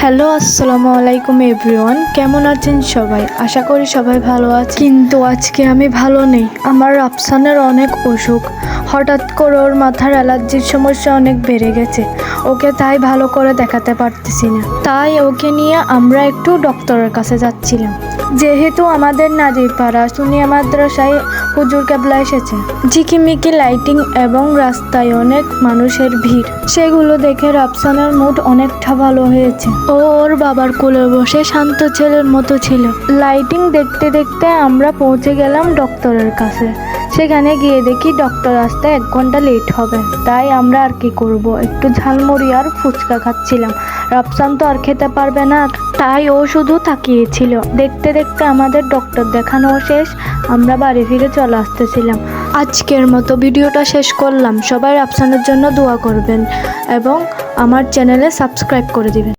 Hello, আসসালামু আলাইকুম everyone. কেমন আছেন সবাই? আশা করি সবাই ভালো আছে। কিন্তু আজকে আমি ভালো নেই। আমার রাফসানের অনেক অসুখ। হঠাৎ করে ওর মাথার অ্যালার্জির সমস্যা অনেক বেড়ে গেছে। ওকে তাই ভালো করে দেখাতে পারতেছি না। তাই ওকে নিয়ে আমরা একটু ডক্টরের কাছে যাচ্ছিলাম। যেহেতু আমাদের নাজিরপাড়া সুনিয়া মাদ্রাসায় হুজুর কেবলা এসেছে, ঝিকিমিকি লাইটিং এবং রাস্তায় অনেক মানুষের ভিড়, সেগুলো দেখে রাফসানের মুড অনেকটা ভালো হয়েছে। ও ওর বাবার কোলে বসে শান্ত ছেলের মতো ছিল। লাইটিং দেখতে দেখতে আমরা পৌঁছে গেলাম ডক্টরের কাছে। সেখানে গিয়ে দেখি ডক্টর আসতে 1 ঘন্টা লেট হবে। তাই আমরা আর কি করব, একটু ঝালমুড়ি আর ফুচকা খাচ্ছিলাম। রাফসান তো আর খেতে পারবে না, তাই ও শুধু তাকিয়েছিল। দেখতে দেখতে আমাদের ডক্টর দেখানো শেষ। আমরা বাড়ি ফিরে চলে আসতেছিলাম। আজকের মতো ভিডিওটা শেষ করলাম। সবাই রাফসানের জন্য দোয়া করবেন এবং আমার চ্যানেলে সাবস্ক্রাইব করে দিবেন।